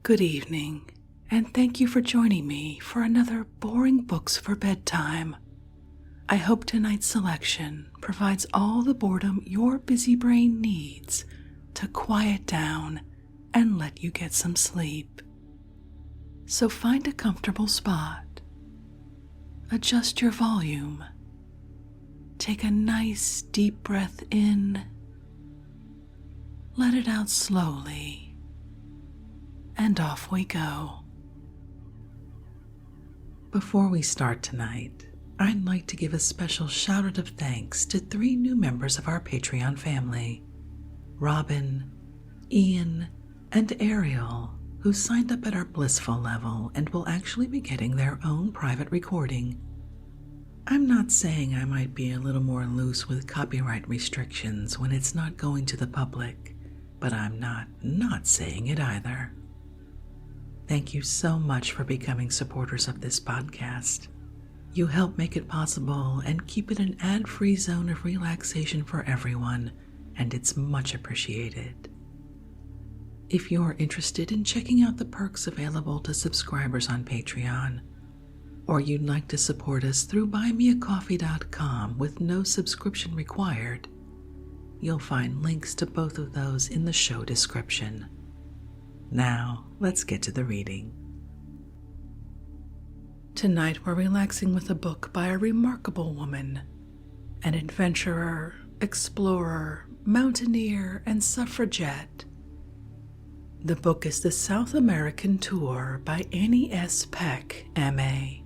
Good evening, and thank you for joining me for another Boring Books for Bedtime. I hope tonight's selection provides all the boredom your busy brain needs to quiet down and let you get some sleep. So find a comfortable spot, adjust your volume, take a nice deep breath in, let it out slowly, and off we go. Before we start tonight, I'd like to give a special shout out of thanks to 3 new members of our Patreon family, Robin, Ian, and Ariel, who signed up at our blissful level and will actually be getting their own private recording. I'm not saying I might be a little more loose with copyright restrictions when it's not going to the public, but I'm not saying it either. Thank you so much for becoming supporters of this podcast. You help make it possible and keep it an ad-free zone of relaxation for everyone, and it's much appreciated. If you're interested in checking out the perks available to subscribers on Patreon, or you'd like to support us through buymeacoffee.com with no subscription required, you'll find links to both of those in the show description. Now, let's get to the reading. Tonight we're relaxing with a book by a remarkable woman, an adventurer, explorer, mountaineer, and suffragette. The book is The South American Tour by Annie S. Peck, M.A.,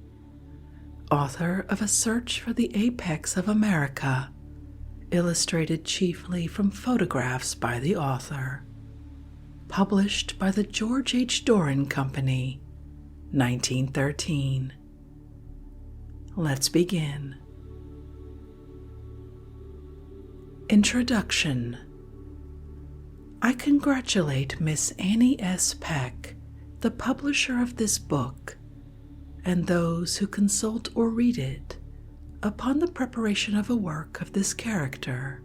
author of A Search for the Apex of America, illustrated chiefly from photographs by the author. Published by the George H. Doran Company, 1913. Let's begin. Introduction. I congratulate Miss Annie S. Peck, the publisher of this book, and those who consult or read it, upon the preparation of a work of this character.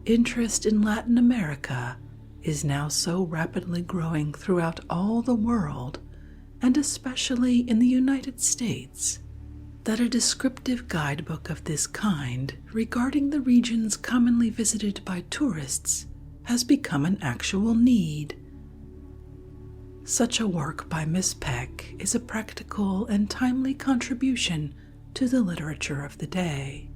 Interest in Latin America is now so rapidly growing throughout all the world, and especially in the United States, that a descriptive guidebook of this kind regarding the regions commonly visited by tourists has become an actual need. Such a work by Miss Peck is a practical and timely contribution to the literature of the day.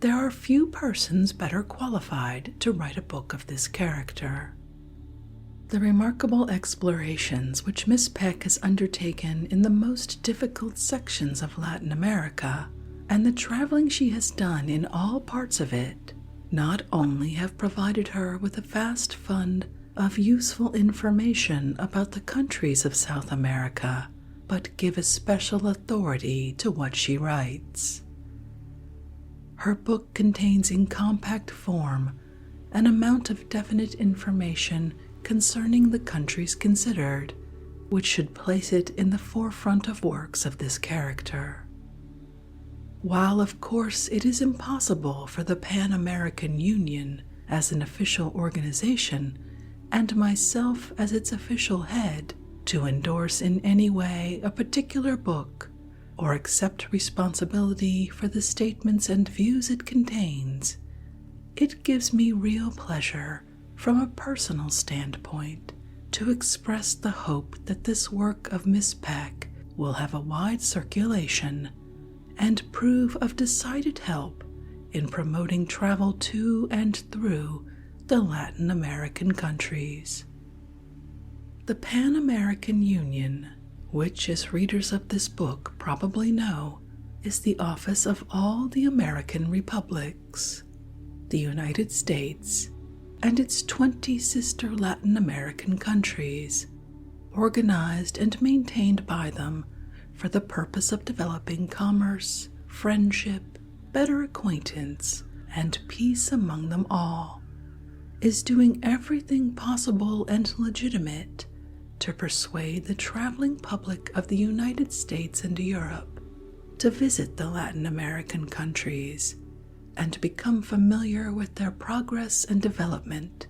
There are few persons better qualified to write a book of this character. The remarkable explorations which Miss Peck has undertaken in the most difficult sections of Latin America, and the traveling she has done in all parts of it, not only have provided her with a vast fund of useful information about the countries of South America, but give especial authority to what she writes. Her book contains in compact form an amount of definite information concerning the countries considered, which should place it in the forefront of works of this character. While of course it is impossible for the Pan-American Union as an official organization, and myself as its official head, to endorse in any way a particular book, or accept responsibility for the statements and views it contains, it gives me real pleasure, from a personal standpoint, to express the hope that this work of Miss Peck will have a wide circulation and prove of decided help in promoting travel to and through the Latin American countries. The Pan-American Union, which, as readers of this book probably know, is the office of all the American republics, the United States, and its 20 sister Latin American countries, organized and maintained by them for the purpose of developing commerce, friendship, better acquaintance, and peace among them all, is doing everything possible and legitimate to persuade the traveling public of the United States and Europe to visit the Latin American countries and become familiar with their progress and development.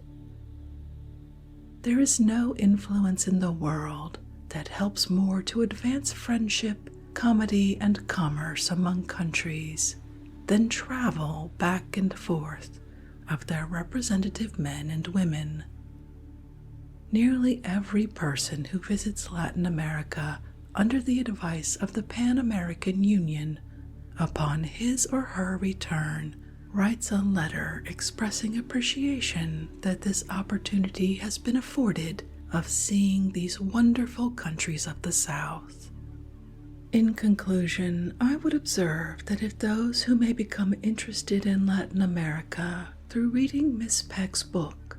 there is no influence in the world that helps more to advance friendship, comedy, and commerce among countries than travel back and forth of their representative men and women. Nearly every person who visits Latin America under the advice of the Pan American Union, upon his or her return, writes a letter expressing appreciation that this opportunity has been afforded of seeing these wonderful countries of the South. In conclusion, I would observe that if those who may become interested in Latin America through reading Miss Peck's book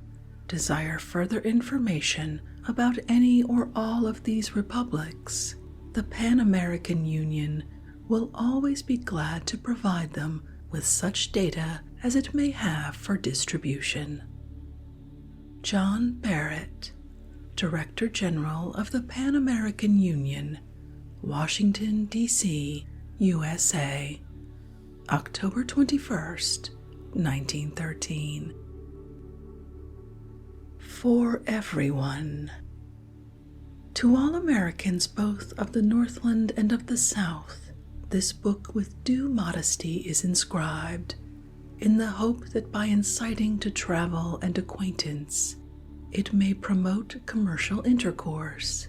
desire further information about any or all of these republics, the Pan American Union will always be glad to provide them with such data as it may have for distribution. John Barrett, Director General of the Pan American Union, Washington, D.C., USA, October 21st, 1913. For everyone. To all Americans both of the Northland and of the South, this book with due modesty is inscribed, in the hope that by inciting to travel and acquaintance, it may promote commercial intercourse,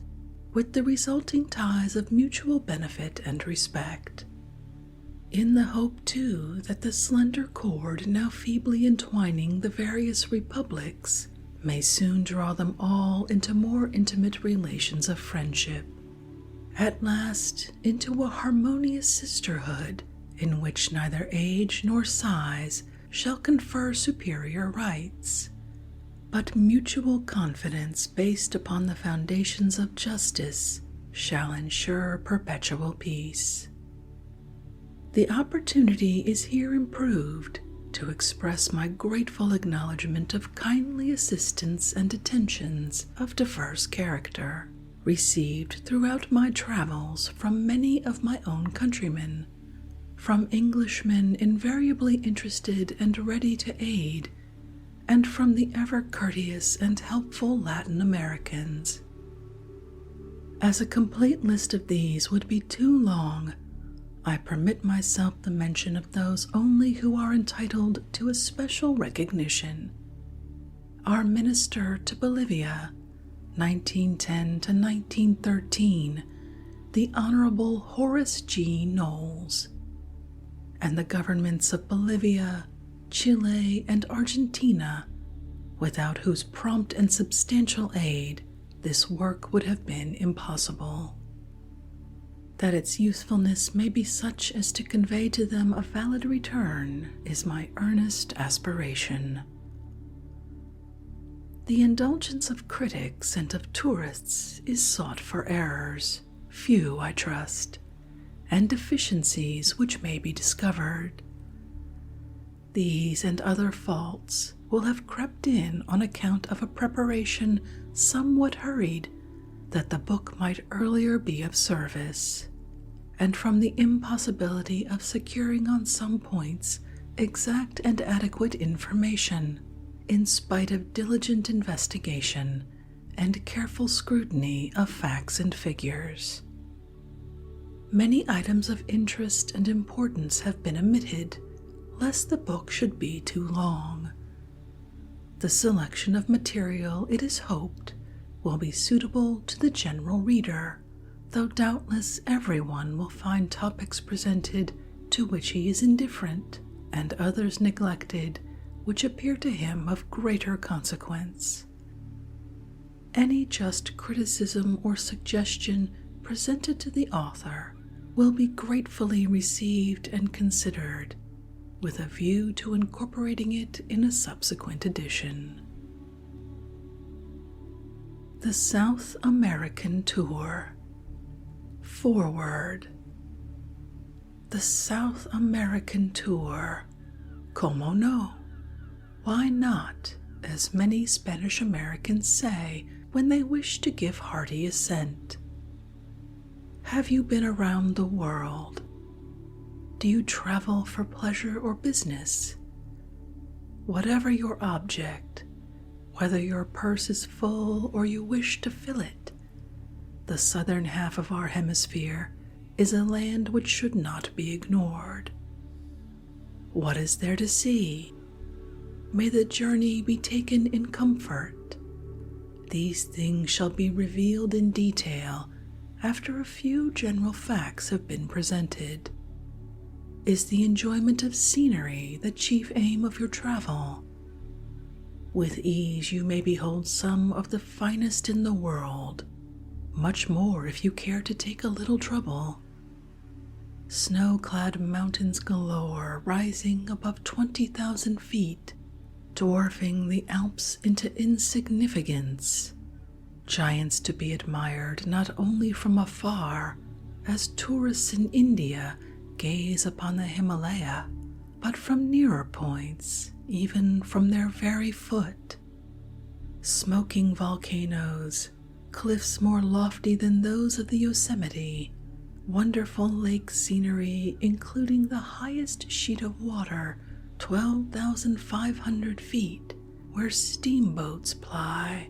with the resulting ties of mutual benefit and respect. In the hope, too, that the slender cord now feebly entwining the various republics may soon draw them all into more intimate relations of friendship, at last into a harmonious sisterhood in which neither age nor size shall confer superior rights, but mutual confidence based upon the foundations of justice shall ensure perpetual peace. The opportunity is here improved to express my grateful acknowledgment of kindly assistance and attentions of diverse character, received throughout my travels from many of my own countrymen, from Englishmen invariably interested and ready to aid, and from the ever courteous and helpful Latin Americans. As a complete list of these would be too long, I permit myself the mention of those only who are entitled to a special recognition. Our Minister to Bolivia, 1910 to 1913, the Honorable Horace G. Knowles, and the governments of Bolivia, Chile, and Argentina, without whose prompt and substantial aid this work would have been impossible. That its usefulness may be such as to convey to them a valid return is my earnest aspiration. The indulgence of critics and of tourists is sought for errors, few, I trust, and deficiencies which may be discovered. These and other faults will have crept in on account of a preparation somewhat hurried that the book might earlier be of service, and from the impossibility of securing on some points exact and adequate information, in spite of diligent investigation and careful scrutiny of facts and figures. Many items of interest and importance have been omitted, lest the book should be too long. The selection of material, it is hoped, will be suitable to the general reader, though doubtless everyone will find topics presented to which he is indifferent, and others neglected which appear to him of greater consequence. Any just criticism or suggestion presented to the author will be gratefully received and considered, with a view to incorporating it in a subsequent edition. The South American Tour. Foreword. The South American Tour. Como no? Why not, as many Spanish Americans say when they wish to give hearty assent. Have you been around the world? Do you travel for pleasure or business? Whatever your object, Whether your purse is full or you wish to fill it, the southern half of our hemisphere is a land which should not be ignored. What is there to see? May the journey be taken in comfort. These things shall be revealed in detail after a few general facts have been presented. Is the enjoyment of scenery the chief aim of your travel? With ease you may behold some of the finest in the world, much more if you care to take a little trouble. Snow-clad mountains galore rising above 20,000 feet, dwarfing the Alps into insignificance. Giants to be admired not only from afar, as tourists in India gaze upon the Himalaya, but from nearer points, even from their very foot. Smoking volcanoes, cliffs more lofty than those of the Yosemite, wonderful lake scenery including the highest sheet of water 12,500 feet where steamboats ply.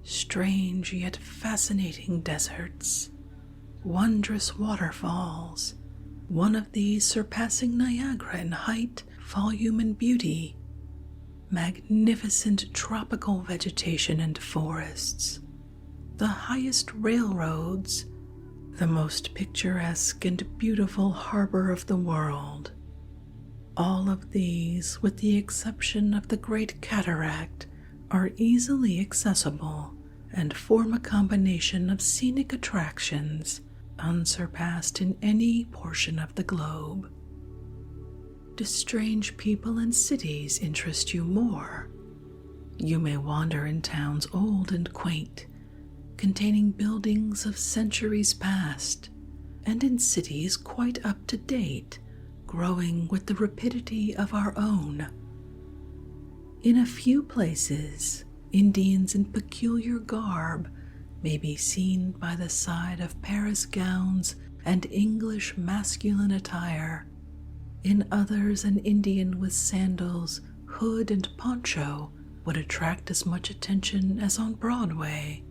Strange yet fascinating deserts, wondrous waterfalls, one of these surpassing Niagara in height, volume, and beauty, magnificent tropical vegetation and forests, the highest railroads, the most picturesque and beautiful harbor of the world. All of these, with the exception of the Great Cataract, are easily accessible and form a combination of scenic attractions unsurpassed in any portion of the globe. Do strange people and cities interest you more? You may wander in towns old and quaint, containing buildings of centuries past, and in cities quite up to date, growing with the rapidity of our own. In a few places, Indians in peculiar garb may be seen by the side of Paris gowns and English masculine attire. In others, an Indian with sandals, hood, and poncho would attract as much attention as on Broadway.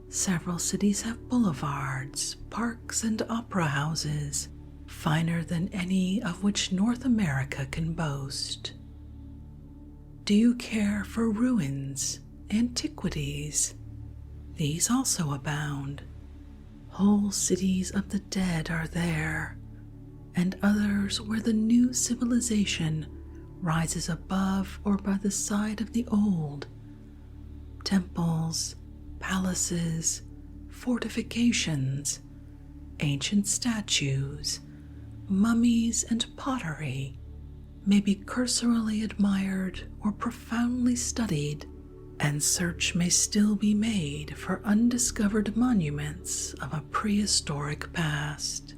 Several cities have boulevards, parks, and opera houses, finer than any of which North America can boast. Do you care for ruins, antiquities? These also abound. Whole cities of the dead are there, and others where the new civilization rises above or by the side of the old. Temples, palaces, fortifications, ancient statues, mummies, and pottery may be cursorily admired or profoundly studied, and search may still be made for undiscovered monuments of a prehistoric past.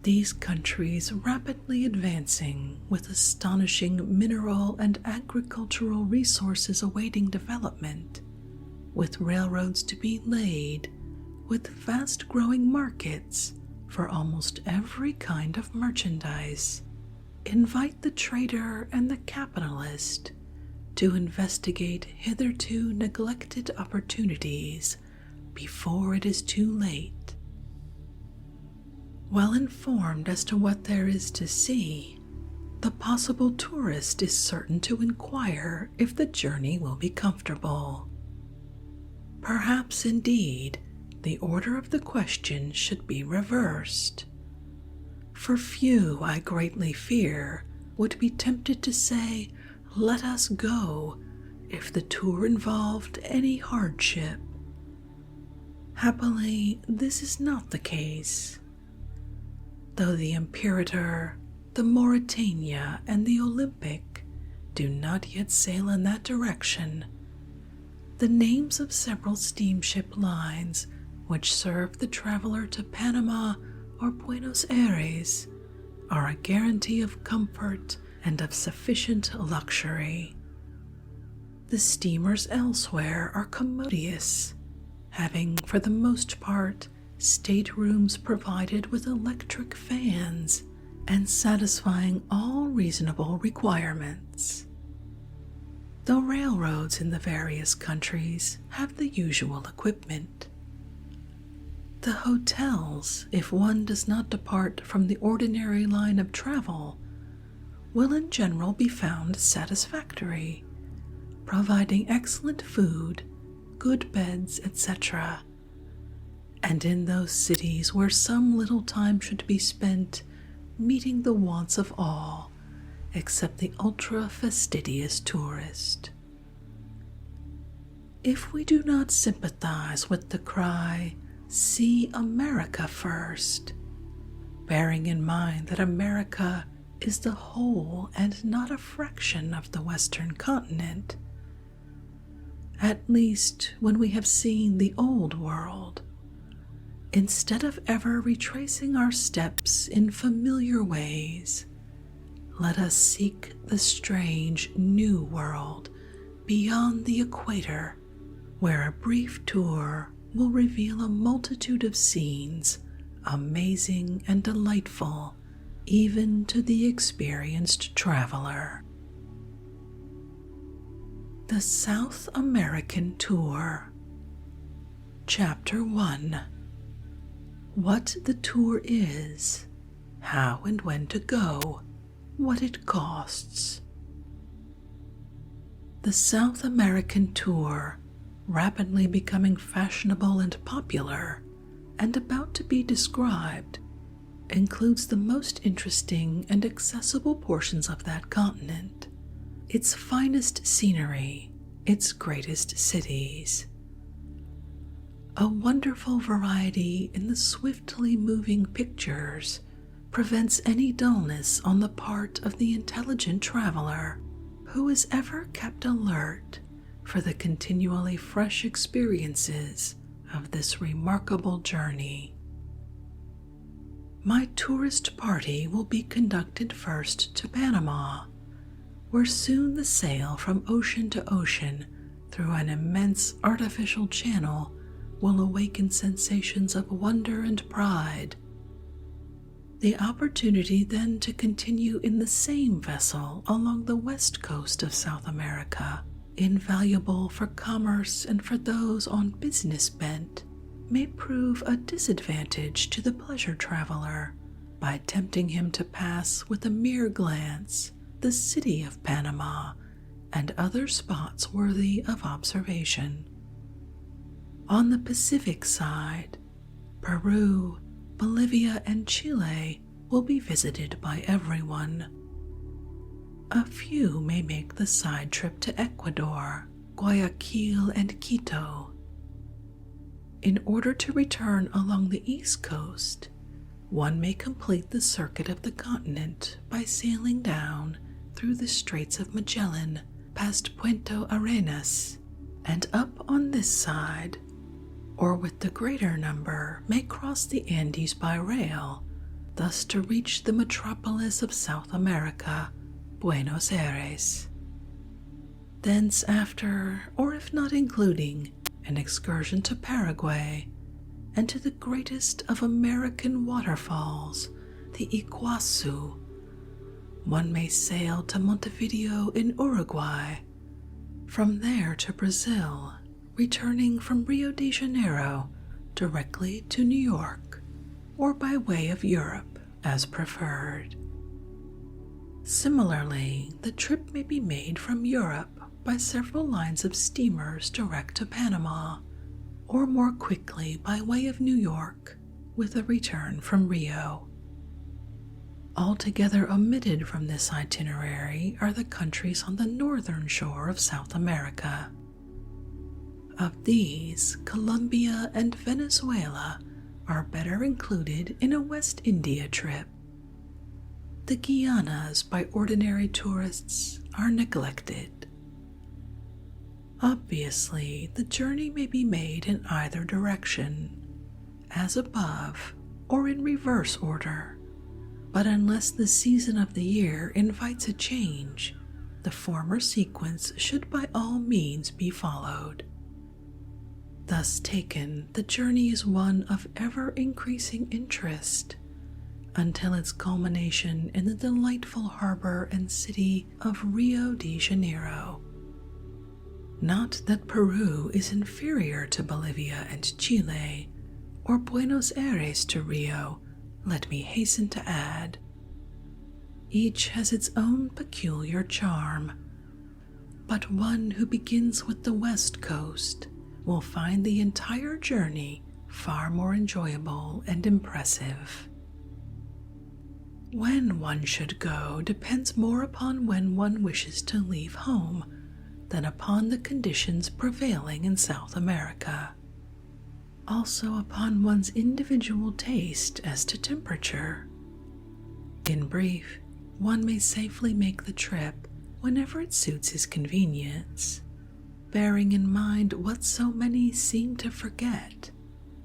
These countries rapidly advancing with astonishing mineral and agricultural resources awaiting development, with railroads to be laid, with fast-growing markets for almost every kind of merchandise, invite the trader and the capitalist to investigate hitherto neglected opportunities before it is too late. Well informed as to what there is to see, the possible tourist is certain to inquire if the journey will be comfortable. Perhaps, indeed, the order of the question should be reversed. For few, I greatly fear, would be tempted to say, "Let us go," if the tour involved any hardship. Happily, this is not the case. Though the Imperator, the Mauretania, and the Olympic do not yet sail in that direction, the names of several steamship lines which serve the traveler to Panama or Buenos Aires are a guarantee of comfort and of sufficient luxury. The steamers elsewhere are commodious, having for the most part staterooms provided with electric fans and satisfying all reasonable requirements. though railroads in the various countries have the usual equipment. The hotels, if one does not depart from the ordinary line of travel, will in general be found satisfactory, providing excellent food, good beds, etc. And in those cities where some little time should be spent meeting the wants of all, except the ultra-fastidious tourist. If we do not sympathize with the cry, "See America first," bearing in mind that America is the whole and not a fraction of the Western continent, at least when we have seen the Old World, instead of ever retracing our steps in familiar ways, let us seek the strange New World beyond the Equator, where a brief tour will reveal a multitude of scenes amazing and delightful even to the experienced traveler. The South American Tour. Chapter 1. What the tour is, how and when to go, what it costs. The South American tour, rapidly becoming fashionable and popular, and about to be described, includes the most interesting and accessible portions of that continent, its finest scenery, its greatest cities. A wonderful variety in the swiftly moving pictures prevents any dullness on the part of the intelligent traveler, who is ever kept alert for the continually fresh experiences of this remarkable journey. My tourist party will be conducted first to Panama, where soon the sail from ocean to ocean through an immense artificial channel will awaken sensations of wonder and pride. The opportunity then to continue in the same vessel along the west coast of South America, invaluable for commerce and for those on business bent, may prove a disadvantage to the pleasure traveler by tempting him to pass with a mere glance the city of Panama and other spots worthy of observation. On the Pacific side, Peru, Bolivia, and Chile will be visited by everyone. A few may make the side trip to Ecuador, Guayaquil, and Quito. In order to return along the east coast, one may complete the circuit of the continent by sailing down through the Straits of Magellan past Puerto Arenas and up on this side, or with the greater number may cross the Andes by rail, thus to reach the metropolis of South America, Buenos Aires. Thence after, or if not including, an excursion to Paraguay and to the greatest of American waterfalls, the Iguazu, one may sail to Montevideo in Uruguay, from there to Brazil, returning from Rio de Janeiro directly to New York, or by way of Europe as preferred. Similarly, the trip may be made from Europe by several lines of steamers direct to Panama, or more quickly by way of New York, with a return from Rio. Altogether omitted from this itinerary are the countries on the northern shore of South America. Of these, Colombia and Venezuela are better included in a West India trip. The Guianas by ordinary tourists are neglected. Obviously, the journey may be made in either direction, as above, or in reverse order, but unless the season of the year invites a change, the former sequence should by all means be followed. Thus taken, the journey is one of ever-increasing interest, until its culmination in the delightful harbor and city of Rio de Janeiro, Not that Peru is inferior to Bolivia and Chile, or Buenos Aires to Rio, let me hasten to add. Each has its own peculiar charm, but one who begins with the West Coast will find the entire journey far more enjoyable and impressive. When one should go depends more upon when one wishes to leave home than upon the conditions prevailing in South America. Also upon one's individual taste as to temperature. In brief, one may safely make the trip whenever it suits his convenience, bearing in mind what so many seem to forget,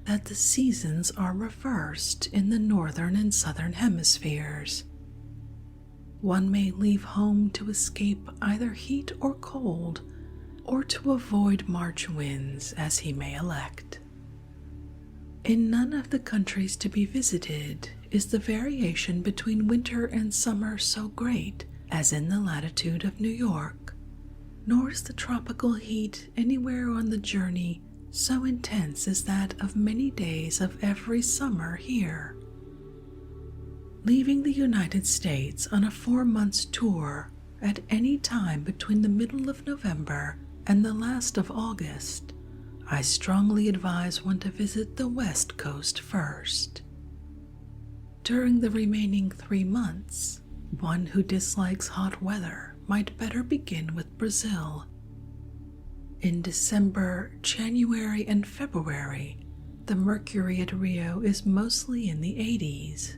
that the seasons are reversed in the northern and southern hemispheres. One may leave home to escape either heat or cold, or to avoid March winds as he may elect. In none of the countries to be visited is the variation between winter and summer so great as in the latitude of New York, nor is the tropical heat anywhere on the journey so intense as that of many days of every summer here. Leaving the United States on a 4 months tour at any time between the middle of November and the last of August, I strongly advise one to visit the West Coast first. During the remaining 3 months, one who dislikes hot weather might better begin with Brazil. In December, January, and February, the mercury at Rio is mostly in the 80s.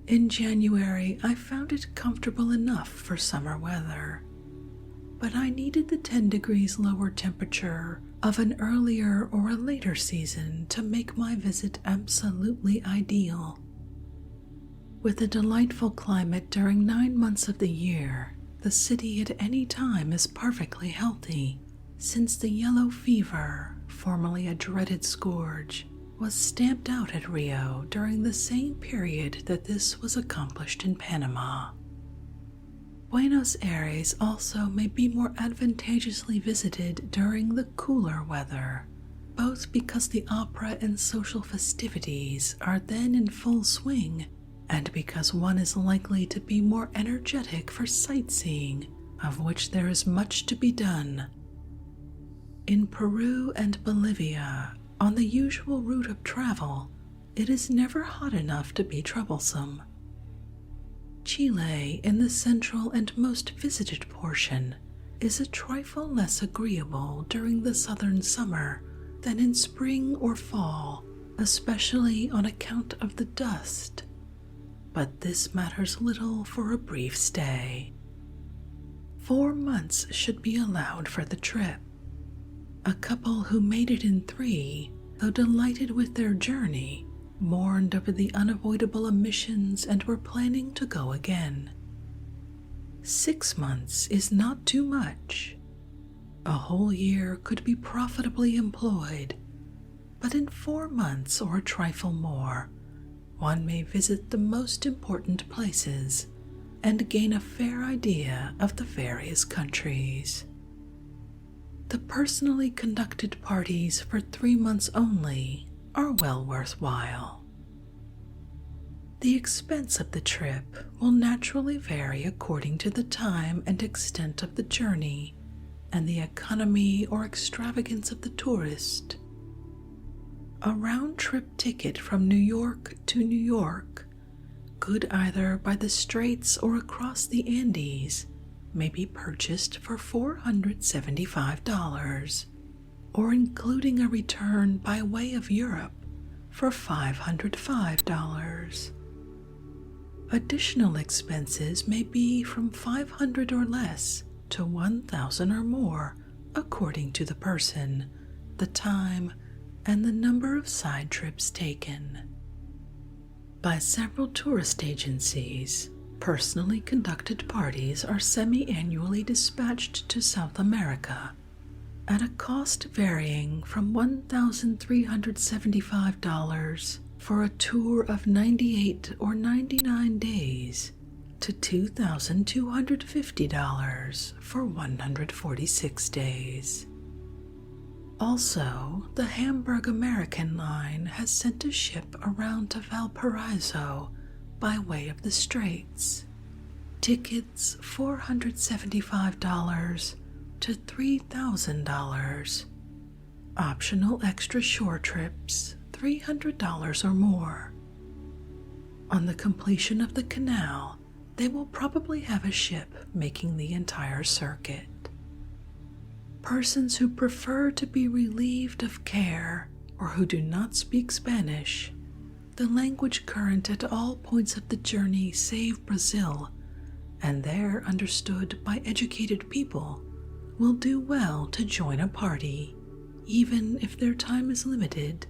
In January, I found it comfortable enough for summer weather, but I needed the 10 degrees lower temperature of an earlier or a later season to make my visit absolutely ideal. With a delightful climate during 9 months of the year, the city at any time is perfectly healthy, since the yellow fever, formerly a dreaded scourge, was stamped out at Rio during the same period that this was accomplished in Panama. Buenos Aires also may be more advantageously visited during the cooler weather, both because the opera and social festivities are then in full swing, and because one is likely to be more energetic for sightseeing, of which there is much to be done. In Peru and Bolivia, on the usual route of travel, it is never hot enough to be troublesome. Chile, in the central and most visited portion, is a trifle less agreeable during the southern summer than in spring or fall, especially on account of the dust. But this matters little for a brief stay. 4 months should be allowed for the trip. A couple who made it in 3, though delighted with their journey, mourned over the unavoidable emissions and were planning to go again. 6 months is not too much. A whole year could be profitably employed, but in 4 months or a trifle more, one may visit the most important places and gain a fair idea of the various countries. The personally conducted parties for 3 months only are well worthwhile. The expense of the trip will naturally vary according to the time and extent of the journey and the economy or extravagance of the tourist. A round-trip ticket from New York to New York, good either by the Straits or across the Andes, may be purchased for $475, or including a return by way of Europe for $505. Additional expenses may be from $500 or less to $1,000 or more, according to the person, the time, and the number of side trips taken. By several tourist agencies, personally conducted parties are semi-annually dispatched to South America at a cost varying from $1,375 for a tour of 98 or 99 days to $2,250 for 146 days. Also, the Hamburg American Line has sent a ship around to Valparaiso by way of the Straits. Tickets $475 to $3,000. Optional extra shore trips $300 or more. On the completion of the canal, they will probably have a ship making the entire circuit. Persons who prefer to be relieved of care or who do not speak Spanish, the language current at all points of the journey save Brazil, and there understood by educated people, will do well to join a party, even if their time is limited.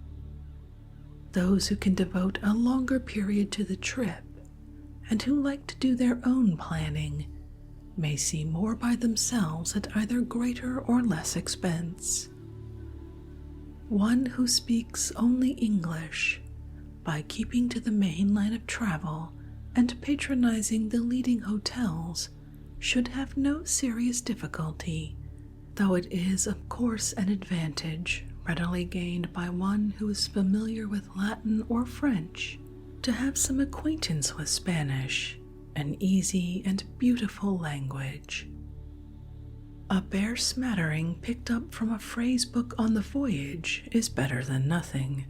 Those who can devote a longer period to the trip and who like to do their own planning may see more by themselves at either greater or less expense. One who speaks only English, by keeping to the main line of travel and patronizing the leading hotels, should have no serious difficulty, though it is of course an advantage readily gained by one who is familiar with Latin or French to have some acquaintance with Spanish, an easy and beautiful language. A bare smattering picked up from a phrase book on the voyage is better than nothing,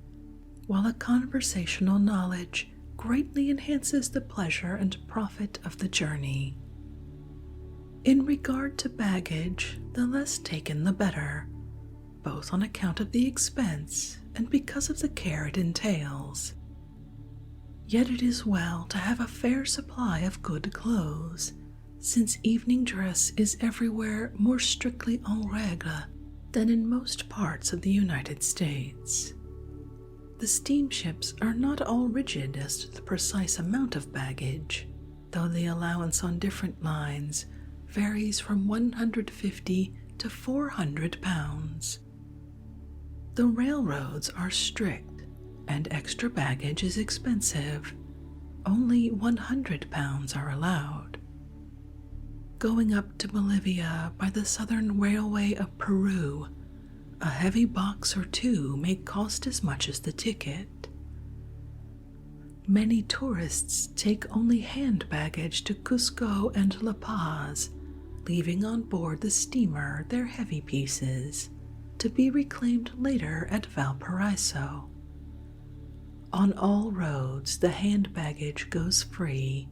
while a conversational knowledge greatly enhances the pleasure and profit of the journey. In regard to baggage, the less taken the better, both on account of the expense and because of the care it entails. Yet it is well to have a fair supply of good clothes, since evening dress is everywhere more strictly en règle than in most parts of the United States. The steamships are not all rigid as to the precise amount of baggage, though the allowance on different lines varies from 150 to 400 pounds. The railroads are strict, and extra baggage is expensive. Only 100 pounds are allowed. Going up to Bolivia by the Southern Railway of Peru, a heavy box or two may cost as much as the ticket. Many tourists take only hand baggage to Cusco and La Paz, leaving on board the steamer their heavy pieces, to be reclaimed later at Valparaiso. On all roads the hand baggage goes free,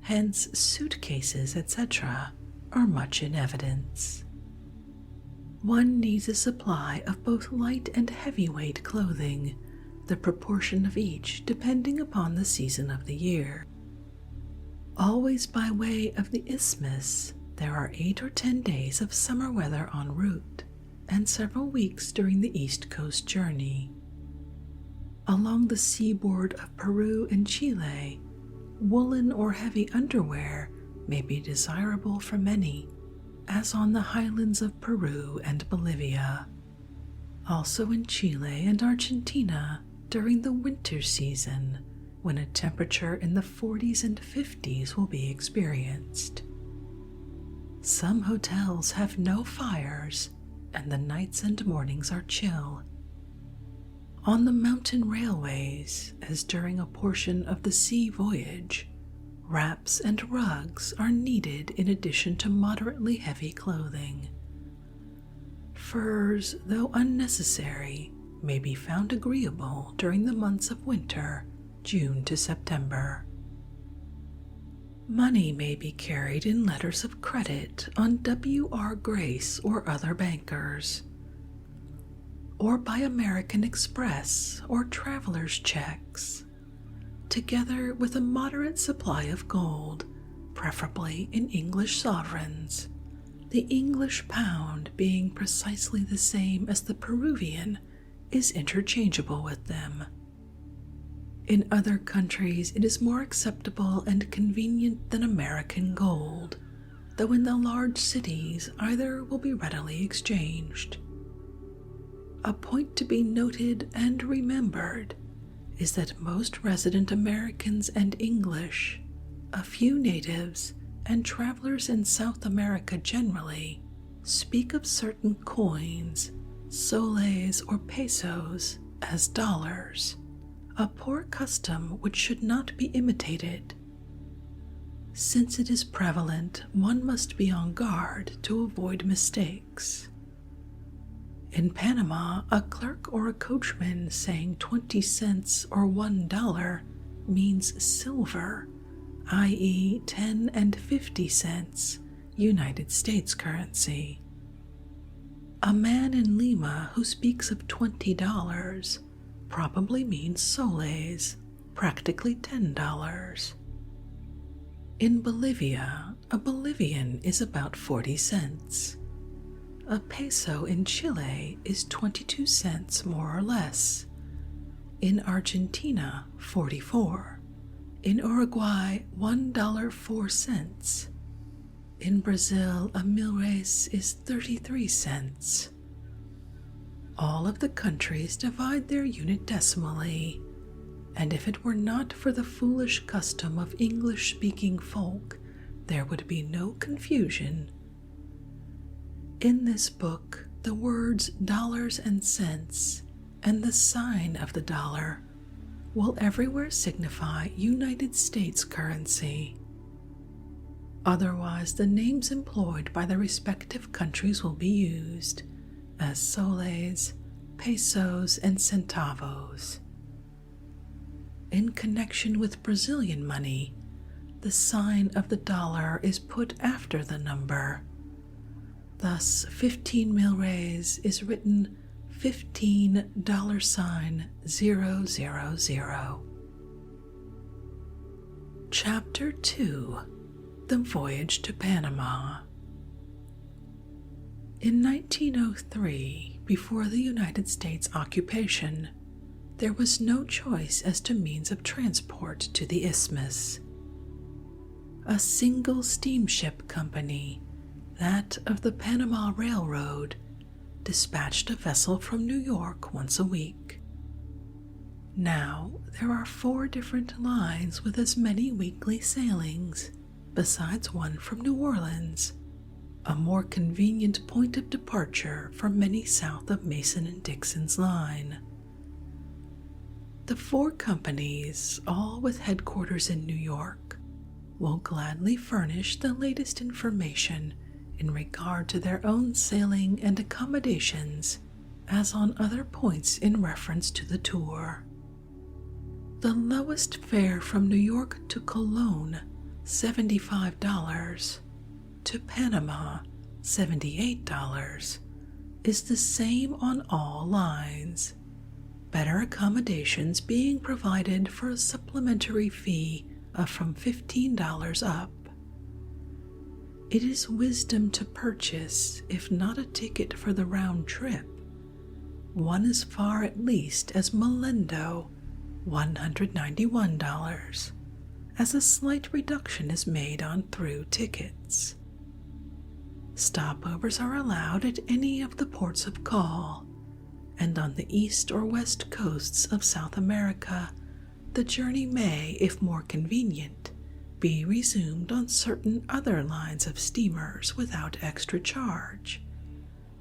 hence suitcases, etc., are much in evidence. One needs a supply of both light and heavyweight clothing, the proportion of each depending upon the season of the year. Always by way of the isthmus, there are 8 or 10 days of summer weather en route, and several weeks during the East Coast journey. Along the seaboard of Peru and Chile, woolen or heavy underwear may be desirable for many, as on the highlands of Peru and Bolivia. Also in Chile and Argentina during the winter season, when a temperature in the 40s and 50s will be experienced. Some hotels have no fires, and the nights and mornings are chill. On the mountain railways, as during a portion of the sea voyage, wraps and rugs are needed in addition to moderately heavy clothing. Furs, though unnecessary, may be found agreeable during the months of winter, June to September. Money may be carried in letters of credit on W.R. Grace or other bankers, or by American Express or traveler's checks, together with a moderate supply of gold, preferably in English sovereigns, the English pound being precisely the same as the Peruvian is interchangeable with them. In other countries it is more acceptable and convenient than American gold, though in the large cities either will be readily exchanged. A point to be noted and remembered is that most resident Americans and English, A few natives and travelers in South America generally speak of certain coins, soles or pesos, as dollars, a poor custom which should not be imitated. Since it is prevalent, one must be on guard to avoid mistakes. In Panama, a clerk or a coachman saying 20 cents or $1 means silver, i.e., 10 and 50 cents, United States currency. A man in Lima who speaks of $20 probably means soles, practically $10. In Bolivia, a Bolivian is about 40 cents. A peso in Chile is 22 cents more or less. In Argentina, 44. In Uruguay, $1.04. In Brazil, a mil-res is 33 cents. All of the countries divide their unit decimally, and if it were not for the foolish custom of English-speaking folk, there would be no confusion. In this book, the words dollars and cents and the sign of the dollar will everywhere signify United States currency. Otherwise, the names employed by the respective countries will be used as soles, pesos, and centavos. In connection with Brazilian money, the sign of the dollar is put after the number. Thus, 15 mil-res is written $15.000. Chapter 2. The Voyage to Panama. In 1903, before the United States occupation, there was no choice as to means of transport to the isthmus. A single steamship company, that of the Panama Railroad, dispatched a vessel from New York once a week. Now there are 4 different lines with as many weekly sailings, besides one from New Orleans, a more convenient point of departure for many south of Mason and Dixon's line. The 4 companies, all with headquarters in New York, will gladly furnish the latest information in regard to their own sailing and accommodations as on other points in reference to the tour. The lowest fare from New York to Cologne, $75, to Panama, $78, is the same on all lines, better accommodations being provided for a supplementary fee of from $15 up. It is wisdom to purchase, if not a ticket for the round trip, one as far at least as Melendo, $191, as a slight reduction is made on through tickets. Stopovers are allowed at any of the ports of call, and on the east or west coasts of South America, the journey may, if more convenient, be resumed on certain other lines of steamers without extra charge,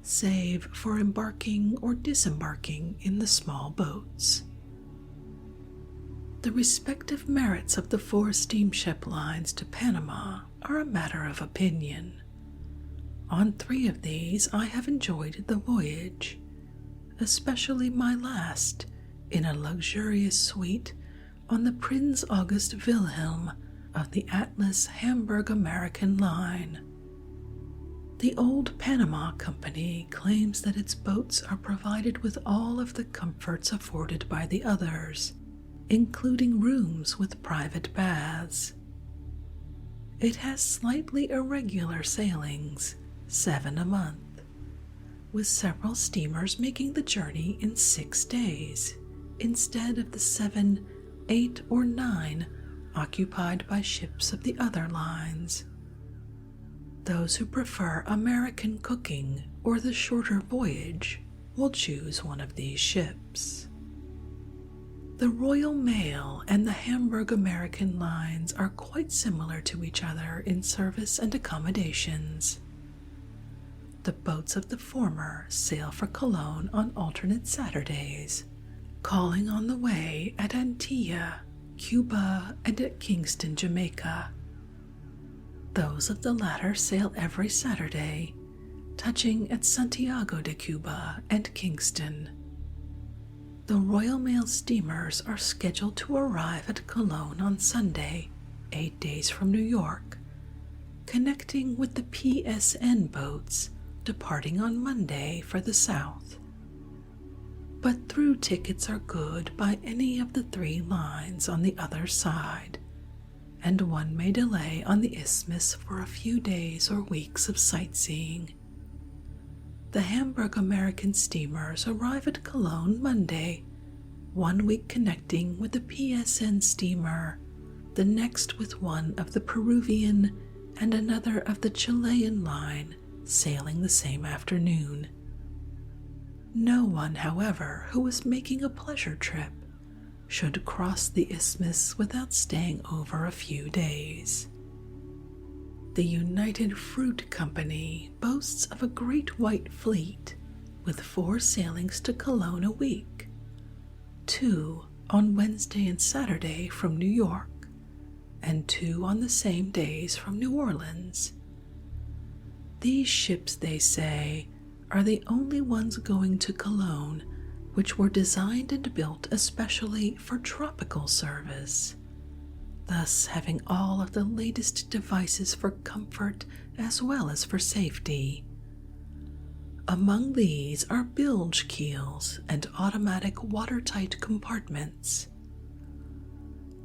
save for embarking or disembarking in the small boats. The respective merits of the 4 steamship lines to Panama are a matter of opinion. On 3 of these I have enjoyed the voyage, especially my last, in a luxurious suite on the Prinz August Wilhelm of the Atlas Hamburg American line. The old Panama Company claims that its boats are provided with all of the comforts afforded by the others, including rooms with private baths. It has slightly irregular sailings, 7 a month, with several steamers making the journey in 6 days, instead of the 7, 8, or 9 occupied by ships of the other lines. Those who prefer American cooking or the shorter voyage will choose one of these ships. The Royal Mail and the Hamburg American lines are quite similar to each other in service and accommodations. The boats of the former sail for Cologne on alternate Saturdays, calling on the way at Antigua, Cuba, and at Kingston, Jamaica. Those of the latter sail every Saturday, touching at Santiago de Cuba and Kingston. The Royal Mail steamers are scheduled to arrive at Cologne on Sunday, 8 days from New York, connecting with the PSN boats departing on Monday for the south. But through tickets are good by any of the 3 lines on the other side, and one may delay on the isthmus for a few days or weeks of sightseeing. The Hamburg American steamers arrive at Cologne Monday, 1 week connecting with the PSN steamer, the next with one of the Peruvian and another of the Chilean line sailing the same afternoon. No one, however, who is making a pleasure trip should cross the isthmus without staying over a few days. The United Fruit Company boasts of a great white fleet with 4 sailings to Cologne a week, 2 on Wednesday and Saturday from New York, and 2 on the same days from New Orleans. These ships, they say, are the only ones going to Cologne which were designed and built especially for tropical service, thus having all of the latest devices for comfort as well as for safety. Among these are bilge keels and automatic watertight compartments.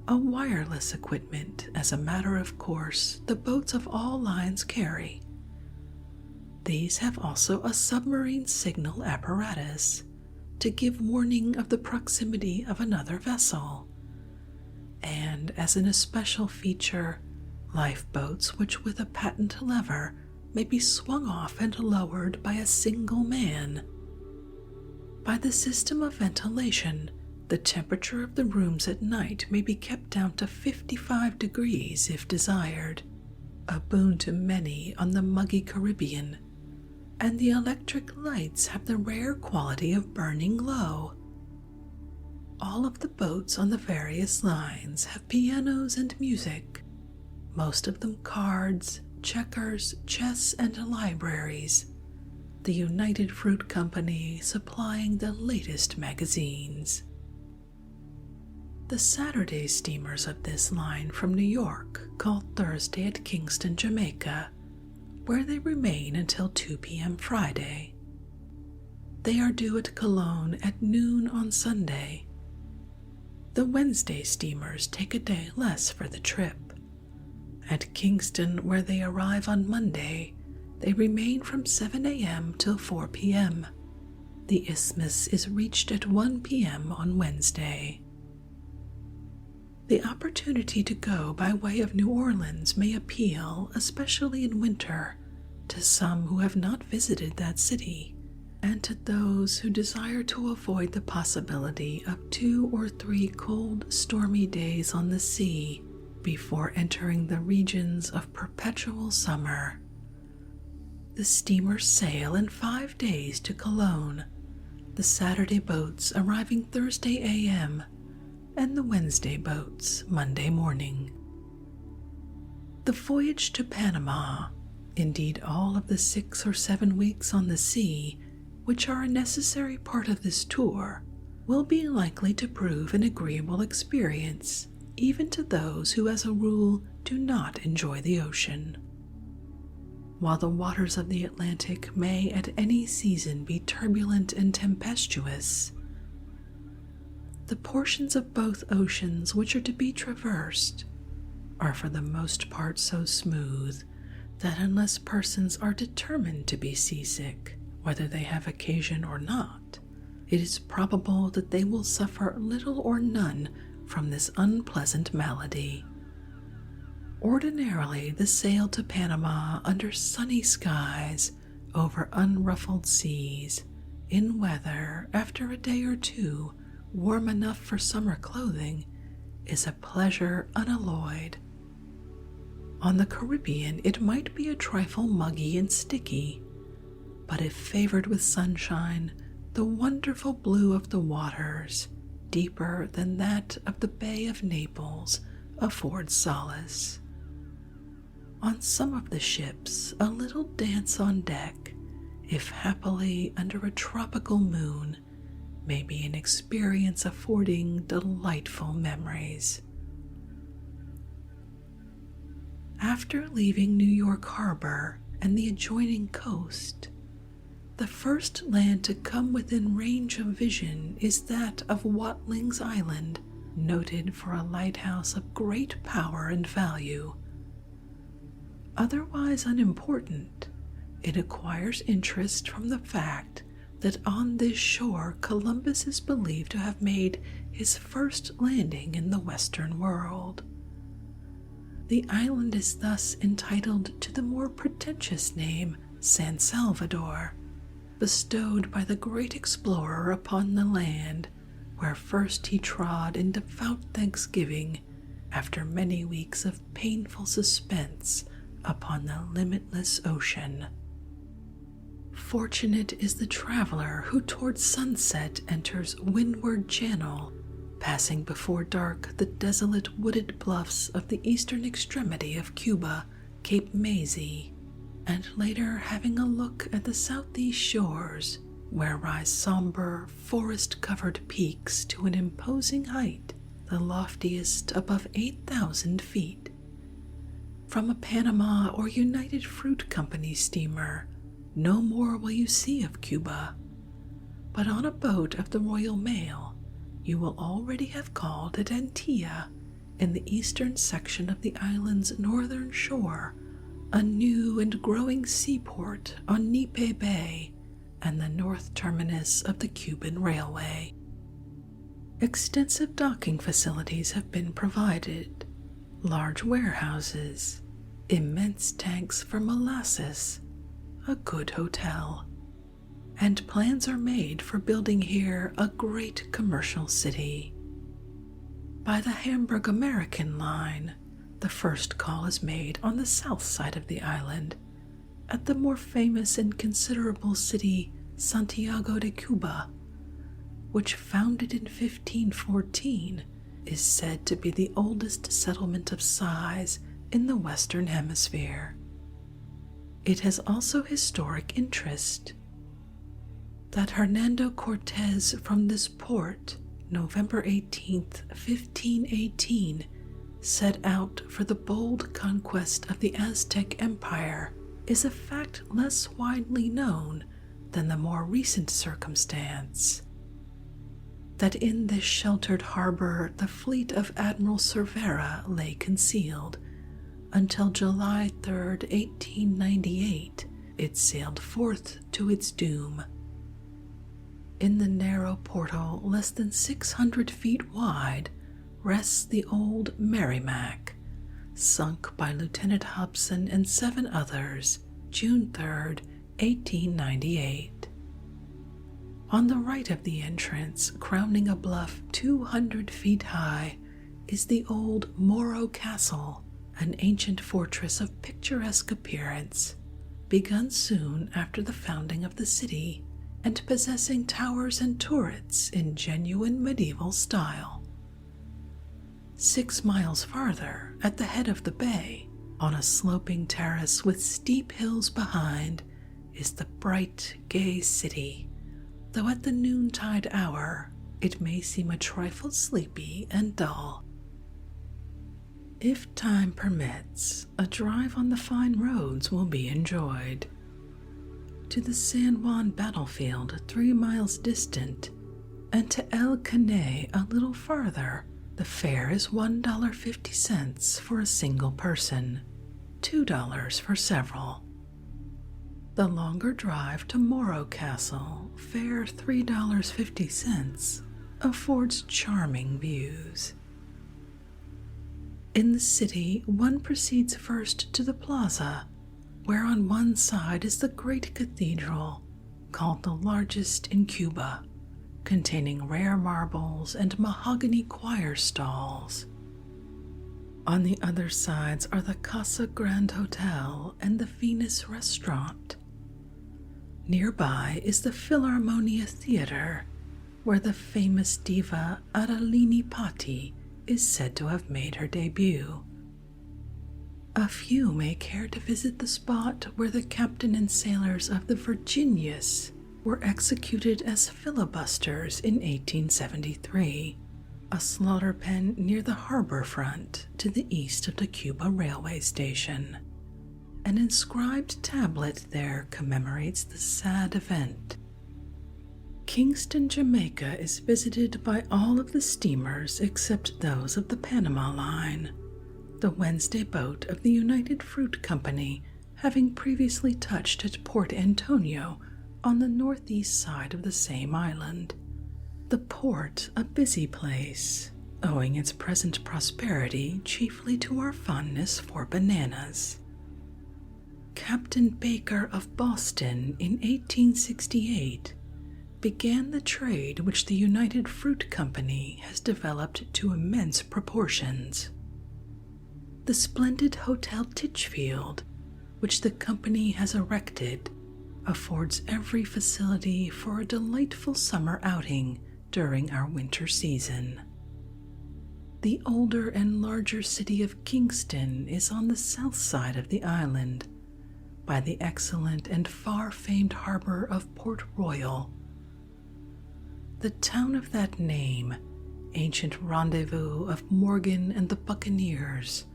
A wireless equipment, as a matter of course, the boats of all lines carry. These have also a submarine signal apparatus to give warning of the proximity of another vessel, and as an especial feature, lifeboats which with a patent lever may be swung off and lowered by a single man. By the system of ventilation, the temperature of the rooms at night may be kept down to 55 degrees if desired, a boon to many on the muggy Caribbean, and the electric lights have the rare quality of burning low. All of the boats on the various lines have pianos and music, most of them cards, checkers, chess, and libraries, the United Fruit Company supplying the latest magazines. The Saturday steamers of this line from New York call Thursday at Kingston, Jamaica, where they remain until 2 p.m. Friday. They are due at Cologne at noon on Sunday. The Wednesday steamers take a day less for the trip. At Kingston, where they arrive on Monday, they remain from 7 a.m. till 4 p.m. The isthmus is reached at 1 p.m. on Wednesday. The opportunity to go by way of New Orleans may appeal, especially in winter, to some who have not visited that city, and to those who desire to avoid the possibility of 2 or 3 cold, stormy days on the sea before entering the regions of perpetual summer. The steamers sail in 5 days to Cologne, the Saturday boats arriving Thursday a.m., and the Wednesday boats Monday morning. The voyage to Panama, indeed all of the 6 or 7 weeks on the sea, which are a necessary part of this tour, will be likely to prove an agreeable experience, even to those who as a rule do not enjoy the ocean. While the waters of the Atlantic may at any season be turbulent and tempestuous, the portions of both oceans which are to be traversed are for the most part so smooth that unless persons are determined to be seasick, whether they have occasion or not, it is probable that they will suffer little or none from this unpleasant malady. Ordinarily, the sail to Panama under sunny skies, over unruffled seas, in weather, after a day or 2, warm enough for summer clothing, is a pleasure unalloyed. On the Caribbean, it might be a trifle muggy and sticky, but if favored with sunshine, the wonderful blue of the waters, deeper than that of the Bay of Naples, affords solace. On some of the ships, a little dance on deck, if happily under a tropical moon, may be an experience affording delightful memories. After leaving New York Harbor and the adjoining coast, the first land to come within range of vision is that of Wattlings Island, noted for a lighthouse of great power and value. Otherwise unimportant, it acquires interest from the fact that on this shore Columbus is believed to have made his first landing in the Western world. The island is thus entitled to the more pretentious name San Salvador, bestowed by the great explorer upon the land where first he trod in devout thanksgiving after many weeks of painful suspense upon the limitless ocean. Fortunate is the traveler who towards sunset enters Windward Channel, passing before dark the desolate wooded bluffs of the eastern extremity of Cuba, Cape Maysi, and later having a look at the southeast shores, where rise somber, forest-covered peaks to an imposing height, the loftiest above 8,000 feet. From a Panama or United Fruit Company steamer, no more will you see of Cuba, but on a boat of the Royal Mail, you will already have called at Antilla, in the eastern section of the island's northern shore, a new and growing seaport on Nipe Bay and the north terminus of the Cuban Railway. Extensive docking facilities have been provided, large warehouses, immense tanks for molasses, a good hotel, and plans are made for building here a great commercial city. By the Hamburg-American line, the first call is made on the south side of the island, at the more famous and considerable city Santiago de Cuba, which, founded in 1514, is said to be the oldest settlement of size in the Western Hemisphere. It has also historic interest. That Hernando Cortes from this port, November 18th, 1518, set out for the bold conquest of the Aztec Empire is a fact less widely known than the more recent circumstance that in this sheltered harbor the fleet of Admiral Cervera lay concealed until July 3rd, 1898, it sailed forth to its doom. In the narrow portal, less than 600 feet wide, rests the old Merrimac, sunk by Lieutenant Hobson and 7 others, June 3rd, 1898. On the right of the entrance, crowning a bluff 200 feet high, is the old Morrow Castle, an ancient fortress of picturesque appearance, begun soon after the founding of the city, and possessing towers and turrets in genuine medieval style. 6 miles farther, at the head of the bay, on a sloping terrace with steep hills behind, is the bright, gay city, though at the noontide hour it may seem a trifle sleepy and dull. If time permits, a drive on the fine roads will be enjoyed. To the San Juan battlefield 3 miles distant, and to El Caney a little farther, the fare is $1.50 for a single person, $2 for several. The longer drive to Morrow Castle, fare $3.50, affords charming views. In the city, one proceeds first to the plaza, where on one side is the great cathedral, called the largest in Cuba, containing rare marbles and mahogany choir stalls. On the other sides are the Casa Grande Hotel and the Venus Restaurant. Nearby is the Philharmonia Theater, where the famous diva Adelini Patti is said to have made her debut. A few may care to visit the spot where the captain and sailors of the Virginius were executed as filibusters in 1873, a slaughter pen near the harbor front to the east of the Cuba railway station. An inscribed tablet there commemorates the sad event. Kingston, Jamaica is visited by all of the steamers except those of the Panama line, the Wednesday boat of the United Fruit Company having previously touched at Port Antonio on the northeast side of the same island. The port a busy place, owing its present prosperity chiefly to our fondness for bananas. Captain Baker of Boston in 1868 began the trade which the United Fruit Company has developed to immense proportions. The splendid Hotel Titchfield, which the company has erected, affords every facility for a delightful summer outing during our winter season. The older and larger city of Kingston is on the south side of the island, by the excellent and far-famed harbor of Port Royal. The town of that name, ancient rendezvous of Morgan and the buccaneers,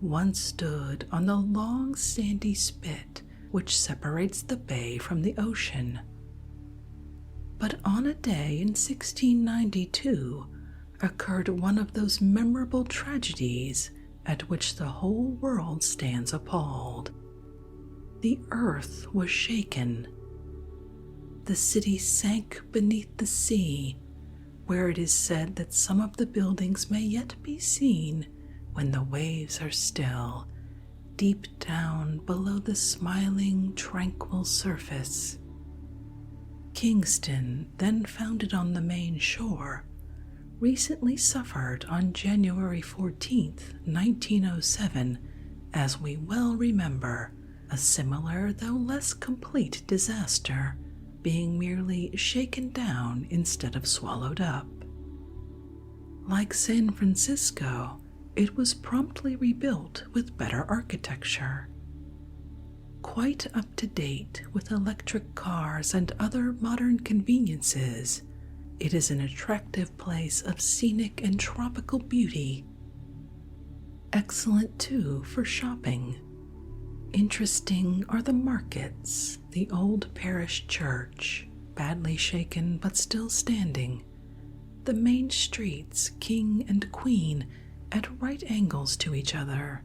once stood on the long sandy spit which separates the bay from the ocean. But on a day in 1692 occurred one of those memorable tragedies at which the whole world stands appalled. The earth was shaken. The city sank beneath the sea, where it is said that some of the buildings may yet be seen when the waves are still, deep down below the smiling, tranquil surface. Kingston, then founded on the main shore, recently suffered on January 14th, 1907, as we well remember, a similar though less complete disaster, being merely shaken down instead of swallowed up. Like San Francisco, it was promptly rebuilt with better architecture. Quite up to date with electric cars and other modern conveniences, it is an attractive place of scenic and tropical beauty. Excellent, too, for shopping. Interesting are the markets, the old parish church, badly shaken but still standing, the main streets, King and Queen, at right angles to each other,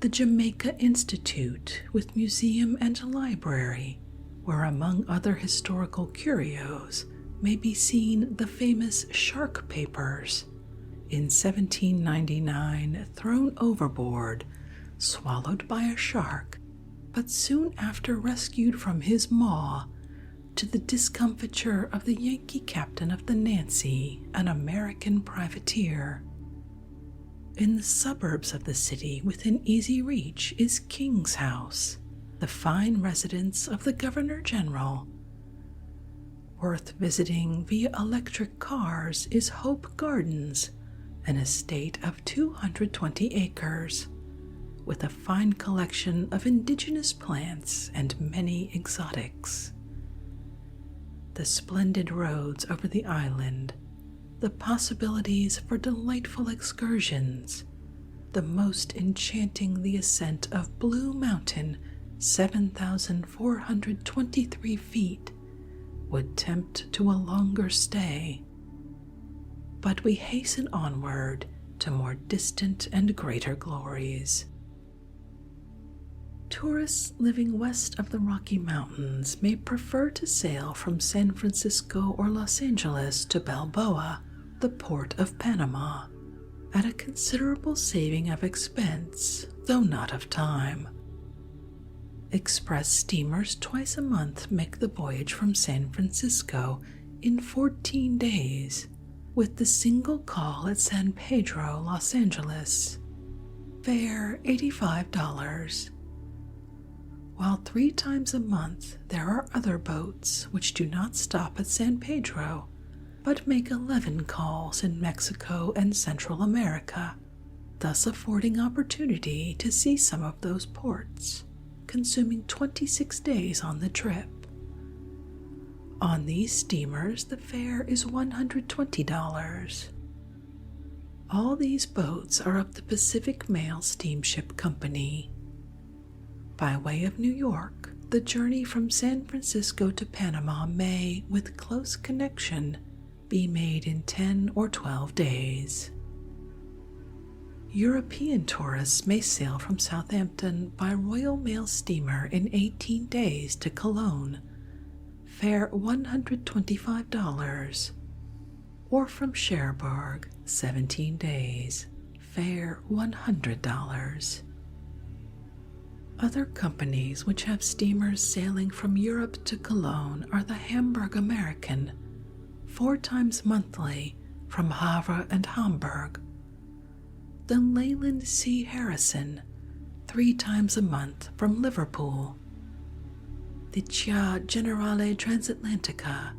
the Jamaica Institute with museum and library, where among other historical curios may be seen the famous shark papers, in 1799 thrown overboard, swallowed by a shark, but soon after rescued from his maw, to the discomfiture of the Yankee captain of the Nancy, an American privateer. In the suburbs of the city within easy reach is King's House, the fine residence of the Governor-General. Worth visiting via electric cars is Hope Gardens, an estate of 220 acres, with a fine collection of indigenous plants and many exotics. The splendid roads over the island, the possibilities for delightful excursions, the most enchanting the ascent of Blue Mountain, 7,423 feet, would tempt to a longer stay. But we hasten onward to more distant and greater glories. Tourists living west of the Rocky Mountains may prefer to sail from San Francisco or Los Angeles to Balboa, the port of Panama, at a considerable saving of expense, though not of time. Express steamers twice a month make the voyage from San Francisco in 14 days with the single call at San Pedro, Los Angeles. Fare $85. While 3 times a month there are other boats which do not stop at San Pedro but make 11 calls in Mexico and Central America, thus affording opportunity to see some of those ports, consuming 26 days on the trip. On these steamers, the fare is $120. All these boats are of the Pacific Mail Steamship Company. By way of New York, the journey from San Francisco to Panama may, with close connection, be made in 10 or 12 days. European tourists may sail from Southampton by Royal Mail steamer in 18 days to Cologne, fare $125, or from Cherbourg, 17 days, fare $100. Other companies which have steamers sailing from Europe to Cologne are the Hamburg American, 4 times monthly from Havre and Hamburg, the Leyland C. Harrison, 3 times a month from Liverpool, the Chia Generale Transatlantica,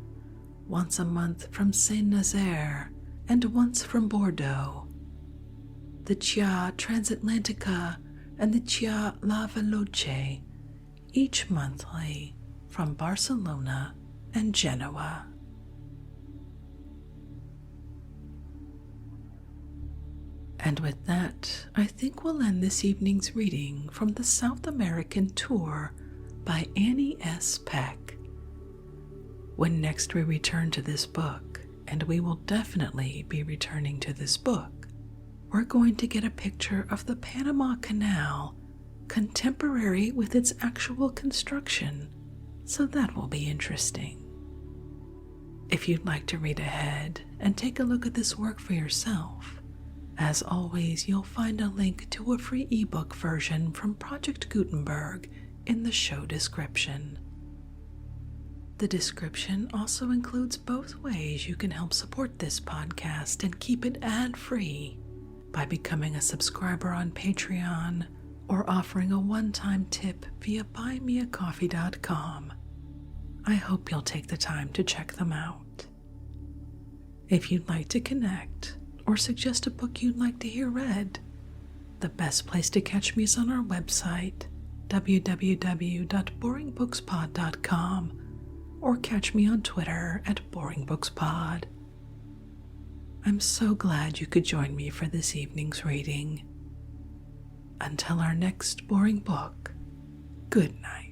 once a month from Saint-Nazaire and once from Bordeaux, the Chia Transatlantica and the Chia La Veloce, each monthly from Barcelona and Genoa. And with that, I think we'll end this evening's reading from the South American Tour by Annie S. Peck. When next we return to this book, and we will definitely be returning to this book, we're going to get a picture of the Panama Canal, contemporary with its actual construction, so that will be interesting. If you'd like to read ahead and take a look at this work for yourself, as always, you'll find a link to a free ebook version from Project Gutenberg in the show description. The description also includes both ways you can help support this podcast and keep it ad-free by becoming a subscriber on Patreon or offering a one-time tip via buymeacoffee.com. I hope you'll take the time to check them out. If you'd like to connect or suggest a book you'd like to hear read, the best place to catch me is on our website, www.boringbookspod.com, or catch me on Twitter at boringbookspod. I'm so glad you could join me for this evening's reading. Until our next boring book, good night.